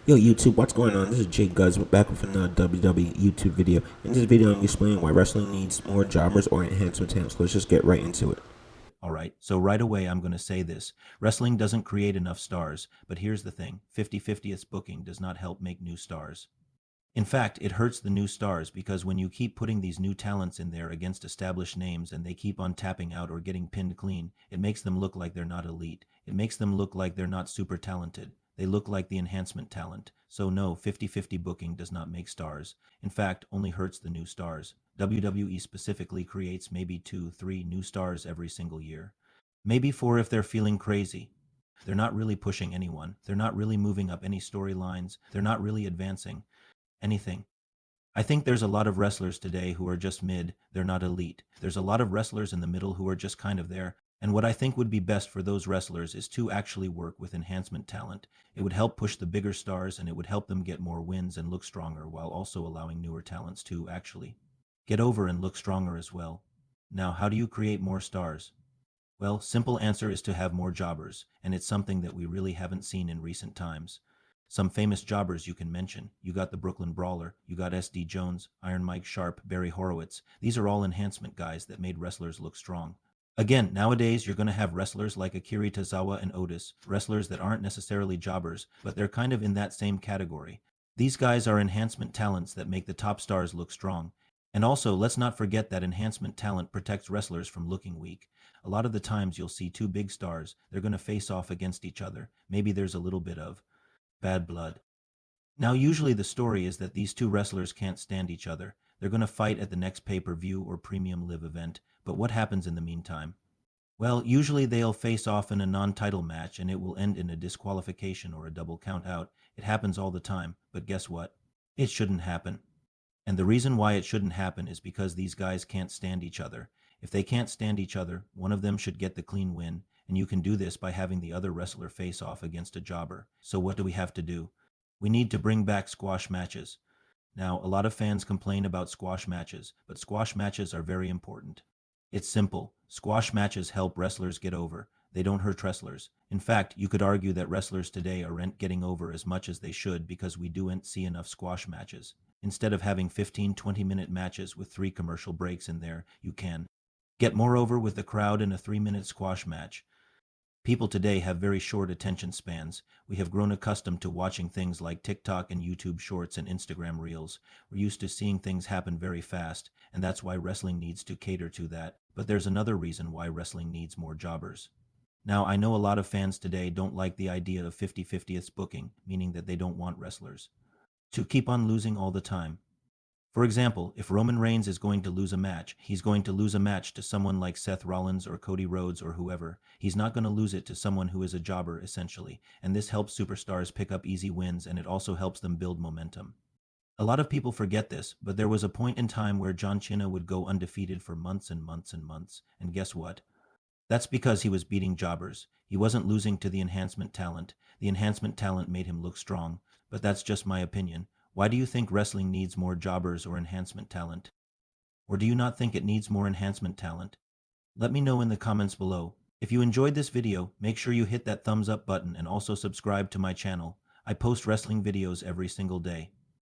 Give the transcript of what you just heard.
Yo YouTube, what's going on? This is Jay Guz. We're back with another WWE YouTube video. In this video, I'm explaining why wrestling needs more jobbers or enhancement talents. So let's just get right into it. Alright, so right away I'm going to say this. Wrestling doesn't create enough stars, but here's the thing. 50/50th booking does not help make new stars. In fact, it hurts the new stars because when you keep putting these new talents in there against established names and they keep on tapping out or getting pinned clean, it makes them look like they're not elite. It makes them look like they're not super talented. They look like the enhancement talent. So no, 50/50 booking does not make stars. In fact, only hurts the new stars. WWE specifically creates maybe 2, 3 new stars every single year. Maybe 4 if they're feeling crazy. They're not really pushing anyone. They're not really moving up any storylines. They're not really advancing anything. I think there's a lot of wrestlers today who are just mid, they're not elite. There's a lot of wrestlers in the middle who are just kind of there, and what I think would be best for those wrestlers is to actually work with enhancement talent. It would help push the bigger stars and it would help them get more wins and look stronger while also allowing newer talents to actually get over and look stronger as well. Now, how do you create more stars? Well, simple answer is to have more jobbers, and it's something that we really haven't seen in recent times. Some famous jobbers you can mention. You got the Brooklyn Brawler, you got SD Jones, Iron Mike Sharp, Barry Horowitz. These are all enhancement guys that made wrestlers look strong. Again, nowadays you're going to have wrestlers like Akira Tozawa and Otis, wrestlers that aren't necessarily jobbers, but they're kind of in that same category. These guys are enhancement talents that make the top stars look strong. And also, let's not forget that enhancement talent protects wrestlers from looking weak. A lot of the times you'll see two big stars, they're going to face off against each other. Maybe there's a little bit of bad blood. Now, usually the story is that these two wrestlers can't stand each other. They're going to fight at the next pay-per-view or premium live event. But what happens in the meantime? Well, usually they'll face off in a non-title match and it will end in a disqualification or a double count out. It happens all the time. But guess what? It shouldn't happen. And the reason why it shouldn't happen is because these guys can't stand each other. If they can't stand each other, one of them should get the clean win, and you can do this by having the other wrestler face off against a jobber. So what do we have to do? We need to bring back squash matches. Now, a lot of fans complain about squash matches, but squash matches are very important. It's simple. Squash matches help wrestlers get over. They don't hurt wrestlers. In fact, you could argue that wrestlers today aren't getting over as much as they should because we don't see enough squash matches. Instead of having 15-20-minute matches with 3 commercial breaks in there, you can get more over with the crowd in a 3-minute squash match. People today have very short attention spans. We have grown accustomed to watching things like TikTok and YouTube Shorts and Instagram Reels. We're used to seeing things happen very fast, and that's why wrestling needs to cater to that. But there's another reason why wrestling needs more jobbers. Now, I know a lot of fans today don't like the idea of 50/50th booking, meaning that they don't want wrestlers to keep on losing all the time. For example, if Roman Reigns is going to lose a match, he's going to lose a match to someone like Seth Rollins or Cody Rhodes or whoever. He's not going to lose it to someone who is a jobber, essentially. And this helps superstars pick up easy wins, and it also helps them build momentum. A lot of people forget this, but there was a point in time where John Cena would go undefeated for months and months and months. And guess what? That's because he was beating jobbers. He wasn't losing to the enhancement talent. The enhancement talent made him look strong. But that's just my opinion. Why do you think wrestling needs more jobbers or enhancement talent? Or do you not think it needs more enhancement talent? Let me know in the comments below. If you enjoyed this video, make sure you hit that thumbs up button and also subscribe to my channel. I post wrestling videos every single day.